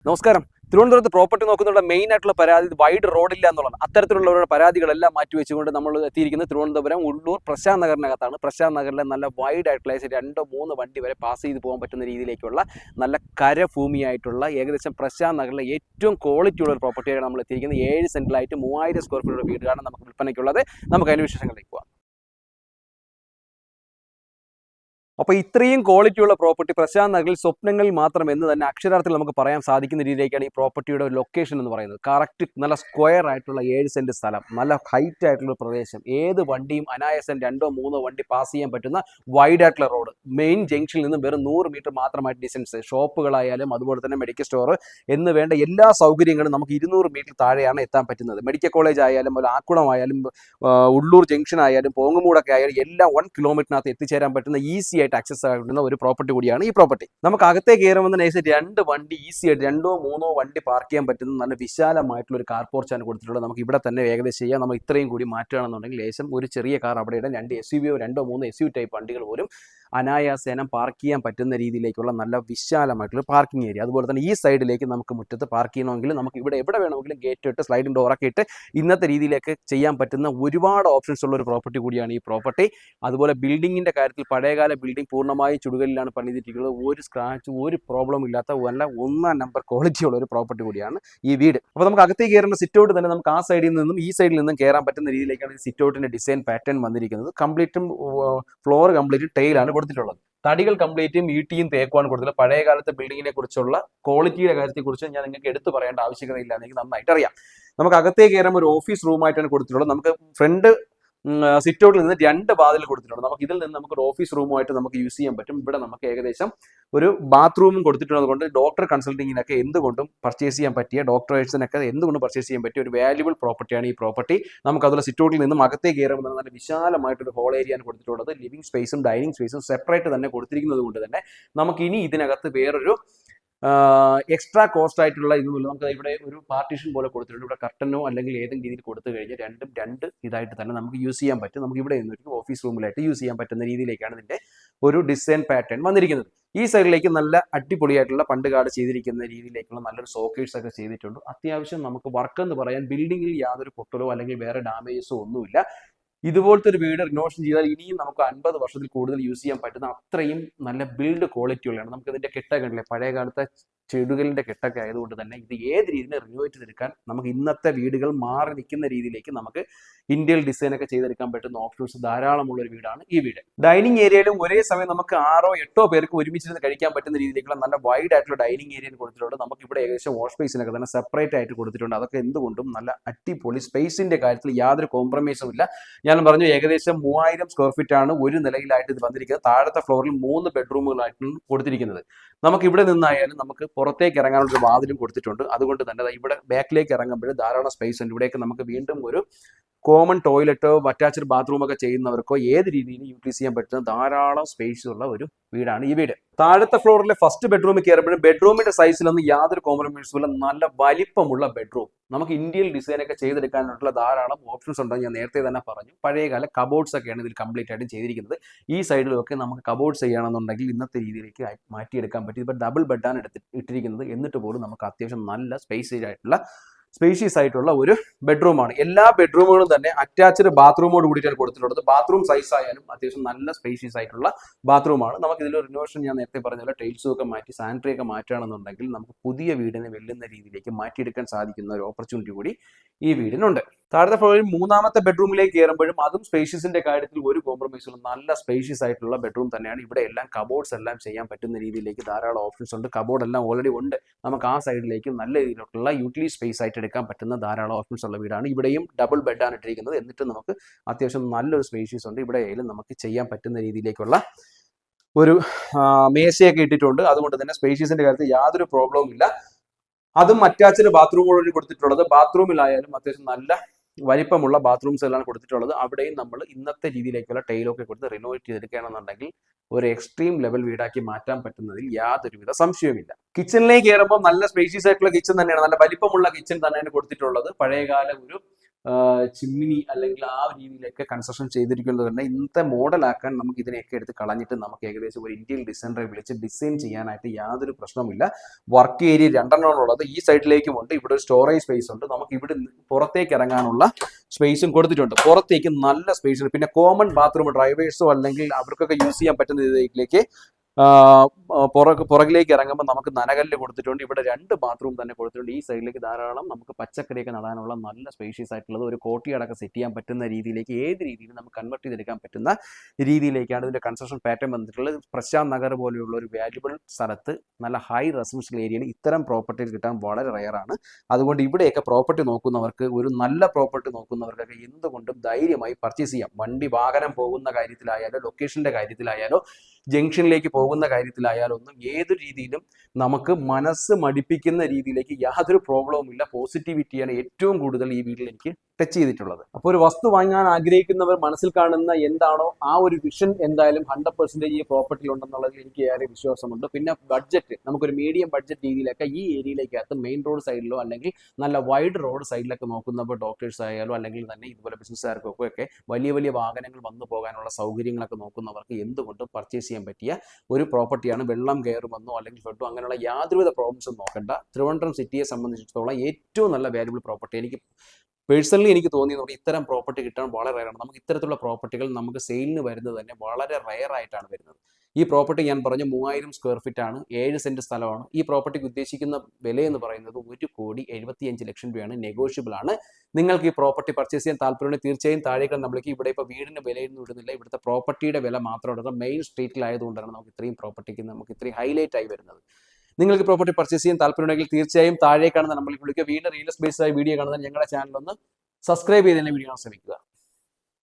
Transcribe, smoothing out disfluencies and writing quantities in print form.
നമസ്കാരം. തിരുവനന്തപുരത്ത് property നോക്കുന്നുള്ള main ആയിട്ടുള്ള പരാതി വൈഡ് റോഡില്ല എന്നുള്ളതാണ്. അത്തരത്തിലുള്ളവരുടെ പരാതികളെല്ലാം മാറ്റിവെച്ചുകൊണ്ട് നമ്മൾ എത്തിയിരിക്കുന്നത് തിരുവനന്തപുരം ഉള്ളൂർ പ്രശാന്ത് നഗറിനകത്താണ്. പ്രശാന്ത് നഗറിലെ നല്ല വൈഡ് ആയിട്ടുള്ള 2-3 വണ്ടി വരെ പാസ് ചെയ്ത് പോകാൻ പറ്റുന്ന രീതിയിലേക്കുള്ള നല്ല കരഭൂമിയായിട്ടുള്ള ഏകദേശം പ്രശാന്ത് നഗറിലെ ഏറ്റവും ക്വാളിറ്റി ഉള്ള ഒരു പ്രോപ്പർട്ടിയാണ് നമ്മൾ എത്തിയിരിക്കുന്നത്. 7 സെന്റിലായിട്ട് 3000 സ്ക്വയർ ഫീറ്റ് വീടാണ് നമുക്ക് വിൽപ്പനയ്ക്കുള്ളത്. നമുക്ക് അതിന് വിശേഷങ്ങളിലേക്ക് പോകാം. അപ്പോൾ ഇത്രയും ക്വാളിറ്റിയുള്ള പ്രോപ്പർട്ടി പ്രശാന്ത് നഗറിൽ സ്വപ്നങ്ങളിൽ മാത്രം എന്ന് തന്നെ അക്ഷരാർത്ഥത്തിൽ നമുക്ക് പറയാൻ സാധിക്കുന്ന രീതിയിലേക്കാണ് ഈ പ്രോപ്പർട്ടിയുടെ ലൊക്കേഷൻ എന്ന് പറയുന്നത്. കറക്റ്റ് നല്ല സ്ക്വയർ ആയിട്ടുള്ള 7 സെന്റ് സ്ഥലം, നല്ല ഹൈറ്റ് ആയിട്ടുള്ള പ്രദേശം, ഏത് വണ്ടിയും അനായാസം 2-3 വണ്ടി പാസ് ചെയ്യാൻ പറ്റുന്ന വൈഡ് ആയിട്ടുള്ള റോഡ്, മെയിൻ ജംഗ്ഷനിൽ നിന്ന് വെറും 100 മീറ്റർ മാത്രമായിട്ട് ഡിസ്റ്റൻസ്, ഷോപ്പുകളായാലും അതുപോലെ തന്നെ മെഡിക്കൽ സ്റ്റോർ എന്ന് വേണ്ട എല്ലാ സൗകര്യങ്ങളും നമുക്ക് 200 മീറ്റർ താഴെയാണ് എത്താൻ പറ്റുന്നത്. മെഡിക്കൽ കോളേജ് ആയാലും ആക്കുളമായാലും ഉള്ളൂർ ജംഗ്ഷൻ ആയാലും പോങ്ങുമൂടൊക്കെ ആയാലും എല്ലാം 1 കിലോമീറ്ററിനകത്ത് എത്തിച്ചേരാൻ പറ്റുന്ന ഈസി ആയിട്ട് ആക്സസ് ആകുന്ന ഒരു പ്രോപ്പർട്ടി കൂടിയാണ് ഈ പ്രോപ്പർട്ടി. നമുക്ക് അകത്തേക്ക് കയറുമ്പോൾ നൈസ് 2 വണ്ടി ഈസി ആയിട്ട് 2-3 വണ്ടി പാർക്ക് ചെയ്യാൻ പറ്റുന്ന നല്ല വിശാലമായിട്ടുള്ള ഒരു കാർ പോർച്ചാണ് കൊടുത്തിട്ടുള്ളത്. നമുക്ക് ഇവിടെ തന്നെ ഏകദേശം ചെയ്യാം. നമ്മൾ ഇത്രയും കൂടി മാറ്റുകയാണെന്നുണ്ടെങ്കിൽ ലേശം ഒരു ചെറിയ കാർ അവിടെ ഇടാൻ 2 SUV 2-3 SUV ടൈപ്പ് വണ്ടികൾ പോലും അനായാസേനം പാർക്ക് ചെയ്യാൻ പറ്റുന്ന രീതിയിലേക്കുള്ള നല്ല വിശാലമായിട്ടുള്ള പാർക്കിംഗ് ഏരിയ. അതുപോലെ തന്നെ ഈ സൈഡിലേക്ക് നമുക്ക് മുറ്റത്ത് പാർക്ക് ചെയ്യണമെങ്കിൽ നമുക്ക് ഇവിടെ എവിടെ വേണമെങ്കിലും ഗേറ്റ് ഇട്ട് സ്ലൈഡിംഗ് ഡോറൊക്കെ ഇട്ട് ഇന്നത്തെ രീതിയിലേക്ക് ചെയ്യാൻ പറ്റുന്ന ഒരുപാട് ഓപ്ഷൻസ് ഉള്ള ഒരു പ്രോപ്പർട്ടി കൂടിയാണ് ഈ പ്രോപ്പർട്ടി. അതുപോലെ ബിൽഡിങ്ങിന്റെ കാര്യത്തിൽ പഴയകാല ബിൽഡിംഗ് പൂർണ്ണമായും ചുടുകല്ലിലാണ് പണിതിരിക്കുന്നത്. ഒരു സ്ക്രാച്ച് ഒരു പ്രോബ്ലം ഇല്ലാത്ത നല്ല 1 നമ്പർ ക്വാളിറ്റി ഉള്ള ഒരു പ്രോപ്പർട്ടി കൂടിയാണ് ഈ വീട്. അപ്പോൾ നമുക്ക് അകത്തേക്ക് കയറുന്ന സിറ്റ് ഔട്ട് തന്നെ നമുക്ക് ആ സൈഡിൽ നിന്നും ഈ സൈഡിൽ നിന്നും കയറാൻ പറ്റുന്ന രീതിയിലേക്കാണ് ഈ സിറ്റ് ഔട്ടിന്റെ ഡിസൈൻ പാറ്റേൺ വന്നിരിക്കുന്നത്. കംപ്ലീറ്റും ഫ്ലോർ കംപ്ലീറ്റ് ടൈലാണ് കൊടുത്തിട്ടുള്ളത്. തടികൾ കംപ്ലീറ്റും ഈട്ടിയും തേക്കുമാണ് കൊടുത്തിട്ടുള്ളത്. പഴയ കാലത്തെ ബിൽഡിങ്ങിനെ കുറിച്ചുള്ള ക്വാളിറ്റിയുടെ കാര്യത്തെക്കുറിച്ച് ഞാൻ നിങ്ങൾക്ക് എടുത്തു പറയേണ്ട ആവശ്യകതയില്ല, എനിക്ക് നന്നായിട്ട് അറിയാം. നമുക്ക് അകത്തേക്ക് കയറുമ്പോൾ ഒരു ഓഫീസ് റൂമായിട്ടാണ് കൊടുത്തിട്ടുള്ളത്. നമുക്ക് ഫ്രണ്ട് സിറ്റ് ഔട്ടിൽ നിന്ന് 2 വാതിൽ കൊടുത്തിട്ടുണ്ട്. നമുക്ക് ഇതിൽ നിന്ന് നമുക്ക് ഒരു ഓഫീസ് റൂമായിട്ട് നമുക്ക് യൂസ് ചെയ്യാൻ പറ്റും. ഇവിടെ നമുക്ക് ഏകദേശം ഒരു ബാത്റൂമും കൊടുത്തിട്ടുള്ളത് കൊണ്ട് ഡോക്ടർ കൺസൾട്ടിങ്ങിനൊക്കെ എന്തുകൊണ്ടും പർച്ചേസ് ചെയ്യാൻ പറ്റിയ, ഡോക്ടറേഴ്സിനൊക്കെ എന്തുകൊണ്ടും പർച്ചേസ് ചെയ്യാൻ പറ്റിയ ഒരു വാല്യുബിൾ പ്രോപ്പർട്ടിയാണ് ഈ പ്രോപ്പർട്ടി. നമുക്ക് അതുപോലെ സിറ്റ് ഔട്ടിൽ നിന്നും അകത്തേക്ക് കയറുമ്പോൾ നല്ല വിശാലമായിട്ടൊരു ഹോൾ ഏരിയയാണ് കൊടുത്തിട്ടുള്ളത്. ലിവിംഗ് സ്പേസും ഡൈനിങ് സ്പേസും സെപ്പറേറ്റ് തന്നെ കൊടുത്തിരിക്കുന്നത് കൊണ്ട് തന്നെ നമുക്ക് ഇനി ഇതിനകത്ത് വേറൊരു എക്സ്ട്രാ കോസ്റ്റ് ആയിട്ടുള്ള ഇതൊന്നുമില്ല. നമുക്ക് ഇവിടെ ഒരു പാർട്ടീഷൻ പോലെ കൊടുത്തിട്ടുണ്ട്. ഇവിടെ കർട്ടനോ അല്ലെങ്കിൽ ഏതെങ്കിലും രീതിയിൽ കൊടുത്തു കഴിഞ്ഞാൽ രണ്ടും 2 ഇതായിട്ട് തന്നെ നമുക്ക് യൂസ് ചെയ്യാൻ പറ്റും. നമുക്ക് ഇവിടെ നിന്നൊരു ഓഫീസ് റൂമിലായിട്ട് യൂസ് ചെയ്യാൻ പറ്റുന്ന രീതിയിലേക്കാണ് ഇതിന്റെ ഒരു ഡിസൈൻ പാറ്റേൺ വന്നിരിക്കുന്നത്. ഈ സൈഡിലേക്ക് നല്ല അടിപൊളിയായിട്ടുള്ള പണ്ട് കാർഡ് ചെയ്തിരിക്കുന്ന രീതിയിലേക്കുള്ള നല്ലൊരു സോക്കേഴ്സ് ഒക്കെ ചെയ്തിട്ടുണ്ട്. അത്യാവശ്യം നമുക്ക് വർക്ക് എന്ന് പറയാൻ ബിൽഡിങ്ങിൽ യാതൊരു പൊട്ടലോ അല്ലെങ്കിൽ വേറെ ഡാമേജസോ ഒന്നുമില്ല. ഇതുപോലത്തെ ഒരു വീട് റിനോവേഷൻ ചെയ്താൽ ഇനിയും നമുക്ക് 50 വർഷത്തിൽ കൂടുതൽ യൂസ് ചെയ്യാൻ പറ്റുന്ന അത്രയും നല്ല ബിൽഡ് ക്വാളിറ്റി ഉള്ളതാണ്. നമുക്ക് ഇതിന്റെ കെട്ടൊക്കെ ഉണ്ടല്ലേ, പഴയ കാലത്തെ ചെടുകളിന്റെ കെട്ടൊക്കെ ആയതുകൊണ്ട് തന്നെ ഇത് ഏത് രീതിയിൽ റിനോവേറ്റ് ചെയ്തെടുക്കാൻ നമുക്ക് ഇന്നത്തെ വീടുകൾ മാറി നിൽക്കുന്ന രീതിയിലേക്ക് നമുക്ക് ഇന്ത്യയിൽ ഡിസൈൻ ഒക്കെ ചെയ്തെടുക്കാൻ പറ്റുന്ന ഓപ്ഷൻസ് ധാരാളമുള്ള ഒരു വീടാണ് ഈ വീട്. ഡൈനിങ് ഏരിയയിലും ഒരേ സമയം നമുക്ക് 6-8 പേർക്ക് ഒരുമിച്ചിരുന്ന് കഴിക്കാൻ പറ്റുന്ന രീതിയിലേക്കുള്ള നല്ല വൈഡ് ആയിട്ടുള്ള ഡൈനിങ് ഏരിയ കൊടുത്തിട്ടുണ്ട്. നമുക്ക് ഇവിടെ ഏകദേശം വാഷ് സ്പേസിനൊക്കെ തന്നെ സെപ്പറേറ്റ് ആയിട്ട് കൊടുത്തിട്ടുണ്ട്. അതൊക്കെ എന്തുകൊണ്ടും നല്ല അടിപൊളി സ്പേസിന്റെ കാര്യത്തിൽ യാതൊരു കോംപ്രമൈസും ഇല്ല. ഞാൻ പറഞ്ഞു ഏകദേശം 3000 സ്ക്വയർ ഫീറ്റ് ആണ് ഒരു നിലയിലായിട്ട് ഇത് വന്നിരിക്കുന്നത്. താഴത്തെ ഫ്ലോറിൽ 3 ബെഡ്റൂമുകളായിട്ടാണ് കൊടുത്തിരിക്കുന്നത്. നമുക്ക് ഇവിടെ നിന്നായാലും നമുക്ക് പുറത്തേക്ക് ഇറങ്ങാനുള്ള ഒരു വാതിലും കൊടുത്തിട്ടുണ്ട്. അതുകൊണ്ട് തന്നെ ഇവിടെ ബാക്കിലേക്ക് ഇറങ്ങുമ്പോൾ ധാരാളം സ്പേസ് ഉണ്ട്. ഇവിടേക്ക് നമുക്ക് വീണ്ടും ഒരു കോമൺ ടോയ്ലറ്റോ അറ്റാച്ച്ഡ് ബാത്റൂം ഒക്കെ ചെയ്യുന്നവർക്കോ ഏത് രീതിയിൽ യൂട്ടിലൈസ് ചെയ്യാൻ പറ്റുന്ന ധാരാളം സ്പേസ് ഉള്ള ഒരു വീടാണ് ഈ വീട്. താഴത്തെ ഫ്ലോറിലെ ഫസ്റ്റ് ബെഡ്റൂമിൽ കയറുമ്പോഴും ബെഡ്റൂമിന്റെ സൈസിലൊന്നും യാതൊരു കോംപ്രമൈസും ഇല്ല. നല്ല വലിപ്പമുള്ള ബെഡ്റൂം. നമുക്ക് ഇന്ത്യയിൽ ഡിസൈൻ ഒക്കെ ചെയ്തെടുക്കാനുള്ള ധാരാളം ഓപ്ഷൻസ് ഉണ്ടെന്ന് ഞാൻ നേരത്തെ തന്നെ പറഞ്ഞു. പഴയകാല കബോർഡ്സ് ഒക്കെയാണ് ഇതിൽ കംപ്ലീറ്റ് ആയിട്ട് ചെയ്തിരിക്കുന്നത്. ഈ സൈഡിലൊക്കെ നമുക്ക് കബോർഡ്സ് ചെയ്യണമെന്നുണ്ടെങ്കിൽ ഇന്നത്തെ രീതിയിലേക്ക് മാറ്റിയെടുക്കാൻ പറ്റും. ഇപ്പോൾ ഡബിൾ ബെഡാണ് ഇട്ടിരിക്കുന്നത്. എന്നിട്ട് പോലും നമുക്ക് അത്യാവശ്യം നല്ല സ്പേഷ്യസ് ആയിട്ടുള്ള ഒരു ബെഡ്റൂമാണ്. എല്ലാ ബെഡ്റൂമുകളും തന്നെ അറ്റാച്ച്ഡ് ബാത്റൂമോട് കൂടിയിട്ടാണ് കൊടുത്തിട്ടുള്ളത്. ബാത്റൂം സൈസ് ആയാലും അത്യാവശ്യം നല്ല സ്പേഷ്യസ് ആയിട്ടുള്ള ബാത്റൂമാണ്. നമുക്ക് ഇതിൽ റിനോവേഷൻ ഞാൻ നേരത്തെ പറഞ്ഞ പോലെ ടൈൽസും ഒക്കെ മാറ്റി സാനിറ്ററി ഒക്കെ മാറ്റുകയാണെന്നുണ്ടെങ്കിൽ നമുക്ക് പുതിയ വീടിനെ വെല്ലുന്ന രീതിയിലേക്ക് മാറ്റിയെടുക്കാൻ സാധിക്കുന്ന ഒരു ഓപ്പർച്യൂണിറ്റി കൂടി ഈ വീടിനുണ്ട്. താഴത്തെ ഫ്ലോറിൽ 3ാമത്തെ ബെഡ്റൂമിലേക്ക് കയറുമ്പോഴും അതും സ്പേഷ്യസിന്റെ കാര്യത്തിൽ ഒരു കോംപ്രമൈസും നല്ല സ്പേഷ്യസ് ആയിട്ടുള്ള ബെഡ്റൂം തന്നെയാണ്. ഇവിടെ എല്ലാം കബോർഡ്സ് എല്ലാം ചെയ്യാൻ പറ്റുന്ന രീതിയിലേക്ക് ധാരാളം ഓപ്ഷൻസ് ഉണ്ട്. കബോർഡ് എല്ലാം ഓൾറെഡി ഉണ്ട്. നമുക്ക് ആ സൈഡിലേക്ക് നല്ല രീതിയിലുള്ള യൂട്ടിലൈസ് സ്പേസ് ആയിട്ട് എടുക്കാൻ പറ്റുന്ന ധാരാളം ഓപ്ഷൻസ് ഉള്ള വീടാണ്. ഇവിടെയും ഡബിൾ ബെഡാണ് ഇട്ടിരിക്കുന്നത്. എന്നിട്ട് നമുക്ക് അത്യാവശ്യം നല്ലൊരു സ്പേഷ്യസ് ഉണ്ട്. ഇവിടെ ആയാലും നമുക്ക് ചെയ്യാൻ പറ്റുന്ന രീതിയിലേക്കുള്ള ഒരു മേശയൊക്കെ ഇട്ടിട്ടുണ്ട്. അതുകൊണ്ട് തന്നെ സ്പേഷ്യസിന്റെ കാര്യത്തിൽ യാതൊരു പ്രോബ്ലവും ഇല്ല. അതും അറ്റാച്ച്ഡ് ബാത്റൂമോട് കൊടുത്തിട്ടുള്ളത്. ബാത്റൂമിലായാലും അത്യാവശ്യം നല്ല വലിപ്പമുള്ള ബാത്റൂംസ് എല്ലാം കൊടുത്തിട്ടുള്ളത്. അവിടെയും നമ്മൾ ഇന്നത്തെ രീതിയിലേക്കുള്ള ടൈലൊക്കെ കൊടുത്ത് റിനോവേറ്റ് ചെയ്തെടുക്കുകയാണെന്നുണ്ടെങ്കിൽ ഒരു എക്സ്ട്രീം ലെവൽ വീടാക്കി മാറ്റാൻ പറ്റുന്നതിൽ യാതൊരുവിധ സംശയവുമില്ല. കിച്ചണിലേക്ക് കയറുമ്പോൾ നല്ല സ്പേഷ്യസ് ആയിട്ടുള്ള കിച്ചൺ തന്നെയാണ്. നല്ല വലിപ്പമുള്ള കിച്ചൺ തന്നെയാണ് കൊടുത്തിട്ടുള്ളത്. പഴയകാല ഒരു ചിമ്മിനി അല്ലെങ്കിൽ ആ രീതിയിലൊക്കെ കൺസ്ട്രക്ഷൻ ചെയ്തിരിക്കുന്നത് തന്നെ ഇന്നത്തെ മോഡലാക്കാൻ നമുക്ക് ഇതിനെയൊക്കെ എടുത്ത് കളഞ്ഞിട്ട് നമുക്ക് ഏകദേശം ഒരു ഇന്ത്യൻ ഡിസൈനറെ വിളിച്ച് ഡിസൈൻ ചെയ്യാനായിട്ട് യാതൊരു പ്രശ്നമില്ല. വർക്ക് ഏരിയ 2 ഉള്ളത് ഈ സൈഡിലേക്കും ഉണ്ട്. ഇവിടെ ഒരു സ്റ്റോറേജ് സ്പേസ് ഉണ്ട്. നമുക്ക് ഇവിടെ പുറത്തേക്ക് ഇറങ്ങാനുള്ള സ്പേസും കൊടുത്തിട്ടുണ്ട്. പുറത്തേക്ക് നല്ല സ്പേസ് ഉണ്ട്. പിന്നെ കോമൺ ബാത്റൂം ഡ്രൈവേഴ്സോ അല്ലെങ്കിൽ അവർക്കൊക്കെ യൂസ് ചെയ്യാൻ പറ്റുന്ന രീതിയിലേക്ക് പുറകിലേക്ക് ഇറങ്ങുമ്പോൾ നമുക്ക് നനകല്ല് കൊടുത്തിട്ടുണ്ട്. ഇവിടെ 2 ബാത്റൂം തന്നെ കൊടുത്തിട്ടുണ്ട്. ഈ സൈഡിലേക്ക് ധാരാളം നമുക്ക് പച്ചക്കറിയൊക്കെ നടാനുള്ള നല്ല സ്പേഷ്യസ് ആയിട്ടുള്ളത് ഒരു കോർട്ടിയാർഡൊക്കെ സെറ്റ് ചെയ്യാൻ പറ്റുന്ന രീതിയിലേക്ക് ഏത് രീതിയിൽ നമുക്ക് കൺവെർട്ട് ചെയ്തെടുക്കാൻ പറ്റുന്ന രീതിയിലേക്കാണ് ഇതിന്റെ കൺസ്ട്രക്ഷൻ പാറ്റേൺ വന്നിട്ടുള്ളത്. പ്രശാന്ത് നഗർ പോലെയുള്ള ഒരു വാല്യുബിൾ സ്ഥലത്ത് നല്ല ഹൈ റെസിഡൻഷ്യൽ ഏരിയയിൽ ഇത്തരം പ്രോപ്പർട്ടികൾ കിട്ടാൻ വളരെ റയറാണ്. അതുകൊണ്ട് ഇവിടെയൊക്കെ പ്രോപ്പർട്ടി നോക്കുന്നവർക്ക്, ഒരു നല്ല പ്രോപ്പർട്ടി നോക്കുന്നവർക്കൊക്കെ എന്തുകൊണ്ടും ധൈര്യമായി പർച്ചേസ് ചെയ്യാം. വാഹനം പോകുന്ന കാര്യത്തിലായാലോ ലൊക്കേഷന്റെ കാര്യത്തിലായാലോ ജംഗ്ഷനിലേക്ക് പോകുന്ന കാര്യത്തിലായാലും ഒന്നും ഏതൊരു രീതിയിലും നമുക്ക് മനസ്സ് മടിപ്പിക്കുന്ന രീതിയിലേക്ക് യാതൊരു പ്രോബ്ലവും ഇല്ല. പോസിറ്റിവിറ്റിയാണ് ഏറ്റവും കൂടുതൽ ഈ വീട്ടിൽ എനിക്ക് ടച്ച് ചെയ്തിട്ടുള്ളത്. അപ്പോൾ ഒരു വസ്തു വാങ്ങാൻ ആഗ്രഹിക്കുന്നവർ മനസ്സിൽ കാണുന്ന എന്താണോ ആ ഒരു വിഷൻ എന്തായാലും 100% ഈ പ്രോപ്പർട്ടിയിൽ ഉണ്ടെന്നുള്ളതിൽ എനിക്ക് ഏറെ വിശ്വാസമുണ്ട്. പിന്നെ ബഡ്ജറ്റ്, നമുക്കൊരു മീഡിയം ബഡ്ജറ്റ് രീതിയിലൊക്കെ ഈ ഏരിയയിലേക്കകത്ത് മെയിൻ റോഡ് സൈഡിലോ അല്ലെങ്കിൽ നല്ല വൈഡ് റോഡ് സൈഡിലൊക്കെ നോക്കുന്നപ്പോൾ ഡോക്ടേഴ്സ് ആയാലോ അല്ലെങ്കിൽ തന്നെ ഇതുപോലെ ബിസിനസ്സുകാർക്കൊക്കെ ഒക്കെ വലിയ വലിയ വാഹനങ്ങൾ വന്നു പോകാനുള്ള സൗകര്യങ്ങളൊക്കെ നോക്കുന്നവർക്ക് എന്തുകൊണ്ടും പർച്ചേസ് ചെയ്യാൻ പറ്റിയ ഒരു പ്രോപ്പർട്ടിയാണ്. വെള്ളം കയറുമെന്നോ അല്ലെങ്കിൽ ഫ്ലഡോ അങ്ങനെയുള്ള യാതൊരുവിധ പ്രോബ്ലംസും നോക്കണ്ട. ട്രിവാൻഡ്രം സിറ്റിയെ സംബന്ധിച്ചിടത്തോളം ഏറ്റവും നല്ല വാല്യുബിൾ പ്രോപ്പർട്ടി എനിക്ക് പേഴ്സണലി എനിക്ക് തോന്നിയതുകൊണ്ട് ഇത്തരം പ്രോപ്പർട്ടി കിട്ടാൻ വളരെ റയറാണ്. നമുക്ക് ഇത്തരത്തിലുള്ള പ്രോപ്പർട്ടികൾ നമുക്ക് സെയിലിന് വരുന്നത് തന്നെ വളരെ റയർ ആയിട്ടാണ് വരുന്നത്. ഈ പ്രോപ്പർട്ടി ഞാൻ പറഞ്ഞു 3000 സ്ക്വയർ ഫീറ്റ് ആണ്, 7 സെന്റ് സ്ഥലമാണ്. ഈ പ്രോപ്പർട്ടിക്ക് ഉദ്ദേശിക്കുന്ന വില എന്ന് പറയുന്നത് 1,75,00,000 രൂപയാണ്. നെഗോഷ്യബിൾ ആണ്. നിങ്ങൾക്ക് ഈ പ്രോപ്പർട്ടി പർച്ചേസ് ചെയ്യാൻ താല്പര്യമുണ്ടെങ്കിൽ തീർച്ചയായും താഴേക്ക് നമ്മൾക്ക് ഇവിടെ ഇപ്പോൾ വീടിന്റെ വിലയൊന്നും ഇടുന്നില്ല. ഇവിടുത്തെ പ്രോപ്പർട്ടിയുടെ വില മാത്രം ഇടുന്നത് മെയിൻ സ്ട്രീറ്റിലായതുകൊണ്ടാണ് നമുക്ക് ഇത്രയും പ്രോപ്പർട്ടിക്ക് നമുക്ക് ഇത്രയും ഹൈലൈറ്റ് ആയി വരുന്നത്. നിങ്ങൾക്ക് പ്രോപ്പർട്ടി പർച്ചേസ് ചെയ്യാൻ താല്പര്യമുണ്ടെങ്കിൽ തീർച്ചയായും താഴെ കാണുന്ന നമ്മളിൽ വിളിക്കുക. വീണ്ടും റിയൽ എസ്റ്റേറ്റ് ബേസ്ഡ് ആയ വീഡിയോ കാണുന്ന ഞങ്ങളുടെ ചാനൽ ഒന്ന് സബ്സ്ക്രൈബ് ചെയ്ത് തന്നെ വീഡിയോ കാണാൻ ശ്രമിക്കുക.